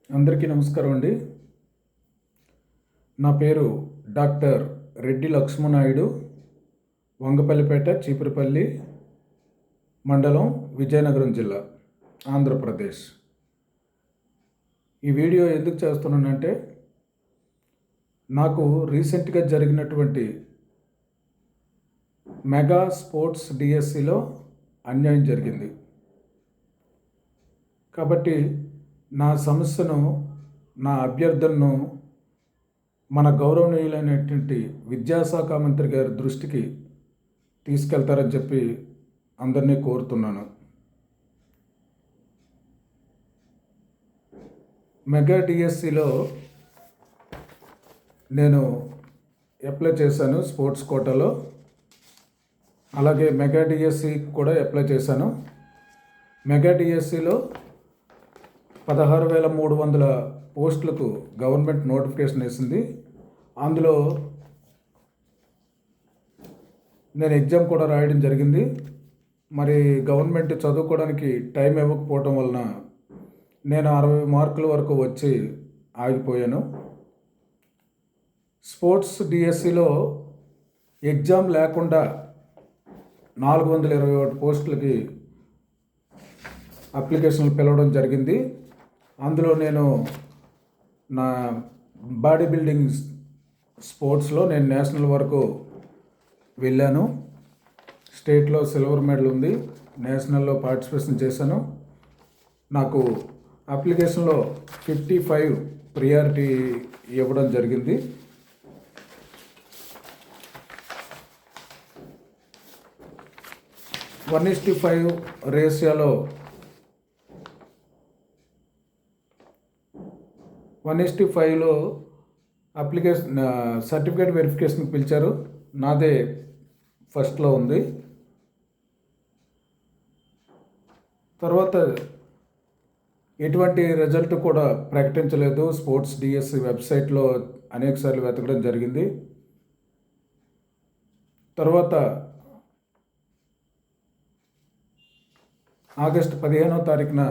అందరికీ నమస్కారం అండి. నా పేరు డాక్టర్ రెడ్డి లక్ష్మణాయుడు, వంగపల్లిపేట, చీపురుపల్లి మండలం, విజయనగరం జిల్లా, ఆంధ్రప్రదేశ్. ఈ వీడియో ఎందుకు చేస్తున్నానంటే, నాకు రీసెంట్గా జరిగినటువంటి మెగా స్పోర్ట్స్ డిఎస్సిలో అన్యాయం జరిగింది. కాబట్టి నా సమస్యను, నా అభ్యర్థనను మన గౌరవనీయులైనటువంటి విద్యాశాఖ మంత్రి గారి దృష్టికి తీసుకెళ్తారని చెప్పి అందరినీ కోరుతున్నాను. మెగా డిఎస్సిలో నేను అప్లై చేశాను స్పోర్ట్స్ కోటాలో. అలాగే మెగా డిఎస్సి కూడా అప్లై చేశాను. మెగా డిఎస్సిలో 16,300 పోస్టులకు గవర్నమెంట్ నోటిఫికేషన్ వేసింది. అందులో నేను ఎగ్జామ్ కూడా రాయడం జరిగింది. మరి గవర్నమెంట్ చదువుకోవడానికి టైం ఇవ్వకపోవడం వలన నేను 60 మార్కుల వరకు వచ్చి ఆగిపోయాను. స్పోర్ట్స్ డిఎస్సిలో ఎగ్జామ్ లేకుండా 421 పోస్టులకి అప్లికేషన్లు పిలవడం జరిగింది. అందులో నేను నా బాడీ బిల్డింగ్ స్పోర్ట్స్లో నేను నేషనల్ వరకు వెళ్ళాను. స్టేట్లో సిల్వర్ మెడల్ ఉంది. నేషనల్లో పార్టిసిపేషన్ చేశాను. నాకు అప్లికేషన్లో 55 ప్రియారిటీ ఇవ్వడం జరిగింది. వన్ 1:5 రేషియోలో 1:5లో అప్లికేషన్ సర్టిఫికేట్ వెరిఫికేషన్కి పిలిచారు. నాదే ఫస్ట్లో ఉంది. తర్వాత ఎటువంటి రిజల్ట్ కూడా ప్రకటించలేదు. స్పోర్ట్స్ డిఎస్సి వెబ్సైట్లో అనేకసార్లు వెతకడం జరిగింది. తర్వాత ఆగస్టు 15వ తారీఖున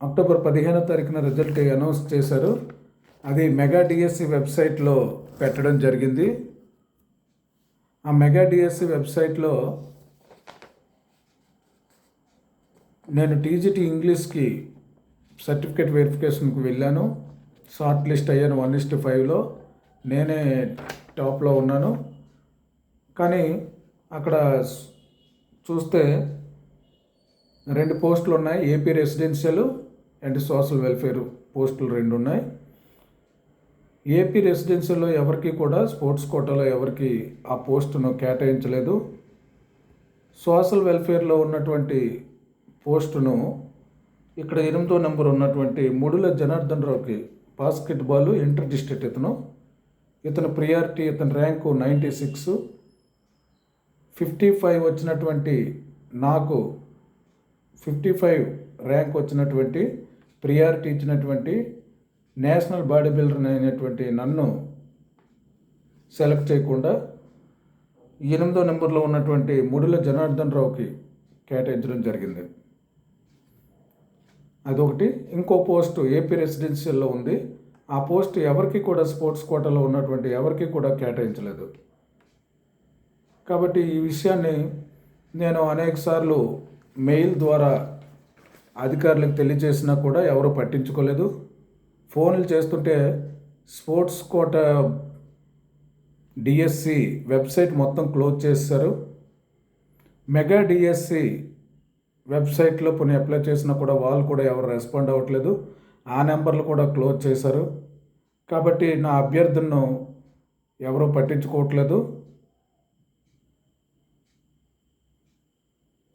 అక్టోబర్ 15వ తారీఖున రిజల్ట్ అనౌన్స్ చేశారు. అది మెగా డిఎస్సి వెబ్సైట్లో పెట్టడం జరిగింది. ఆ మెగా డిఎస్సి వెబ్సైట్లో నేను టీజీటీ ఇంగ్లీష్కి సర్టిఫికేట్ వెరిఫికేషన్కి వెళ్ళాను. షార్ట్ లిస్ట్ అయ్యాను. 1:5లో నేనే టాప్లో ఉన్నాను. కానీ అక్కడ చూస్తే 2 పోస్టులు ఉన్నాయి. AP residential and social welfare పోస్టులు 2 ఉన్నాయి. ఏపీ రెసిడెన్షియల్లో ఎవరికి కూడా స్పోర్ట్స్ కోటాలో ఎవరికి ఆ పోస్టును కేటాయించలేదు. సోషల్ వెల్ఫేర్లో ఉన్నటువంటి పోస్టును ఇక్కడ 8వ నెంబర్ ఉన్నటువంటి ముడుల జనార్దన్ రావుకి బాస్కెట్బాల్ ఇంటర్ డిస్ట్రిక్ట్ ఇతను ప్రియారిటీ, ఇతని ర్యాంకు 96. 55 వచ్చినటువంటి నాకు 55 ర్యాంక్ వచ్చినటువంటి ప్రియారిటీ ఇచ్చినటువంటి నేషనల్ బాడీ బిల్డర్ అయినటువంటి నన్ను సెలెక్ట్ చేయకుండా 8వ నెంబర్లో ఉన్నటువంటి ముడుల జనార్దన్ రావుకి కేటాయించడం జరిగింది. అదొకటి. ఇంకో పోస్టు ఏపీ రెసిడెన్షియల్లో ఉంది. ఆ పోస్ట్ ఎవరికి కూడా స్పోర్ట్స్ కోటాలో ఉన్నటువంటి ఎవరికి కూడా కేటాయించలేదు. కాబట్టి ఈ విషయాన్ని నేను అనేకసార్లు మెయిల్ ద్వారా అధికారులకు తెలియజేసినా కూడా ఎవరు పట్టించుకోలేదు. ఫోన్లు చేస్తుంటే స్పోర్ట్స్ కోటా డిఎస్సి వెబ్సైట్ మొత్తం క్లోజ్ చేశారు. మెగా డిఎస్సి వెబ్సైట్లో కొన్ని అప్లై చేసినా కూడా వాళ్ళు కూడా ఎవరు రెస్పాండ్ అవ్వట్లేదు. ఆ నెంబర్లు కూడా క్లోజ్ చేశారు. కాబట్టి నా అభ్యర్థనను ఎవరూ పట్టించుకోవట్లేదు.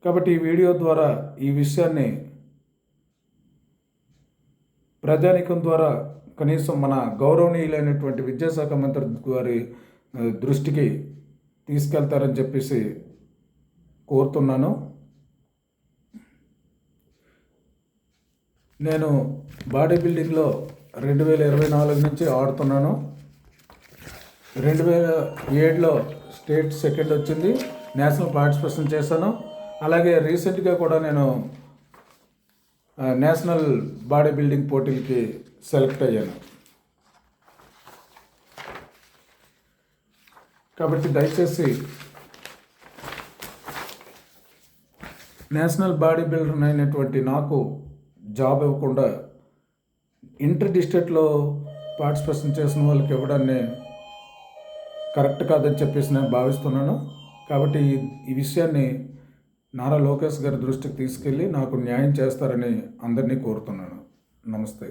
కాబట్టి ఈ వీడియో ద్వారా ఈ విషయాన్ని ప్రజానీకం ద్వారా కనీసం మన గౌరవనీయులైనటువంటి విద్యాశాఖ మంత్రి గారి దృష్టికి తీసుకెళ్తారని చెప్పేసి కోరుతున్నాను. నేను బాడీ బిల్డింగ్లో 2024 నుంచి ఆడుతున్నాను. 2007లో స్టేట్ సెకండ్ వచ్చింది, నేషనల్ పార్టిసిపేషన్ చేశాను. అలాగే రీసెంట్గా కూడా నేను నేషనల్ బాడీ బిల్డింగ్ పోటీలకి సెలెక్ట్ అయ్యాను. కాబట్టి దయచేసి నేషనల్ బాడీ బిల్డర్ అయినటువంటి నాకు జాబ్ ఇవ్వకుండా ఇంటర్ డిస్ట్రిక్ట్లో పార్టిసిపేషన్ చేసిన వాళ్ళకి ఇవ్వడాన్ని కరెక్ట్ కాదని చెప్పేసి నేను భావిస్తున్నాను. కాబట్టి ఈ విషయాన్ని నారా లోకేష్ గారి దృష్టికి తీసుకెళ్ళి నాకు న్యాయం చేస్తారని అందరినీ కోరుతున్నాను. నమస్తే.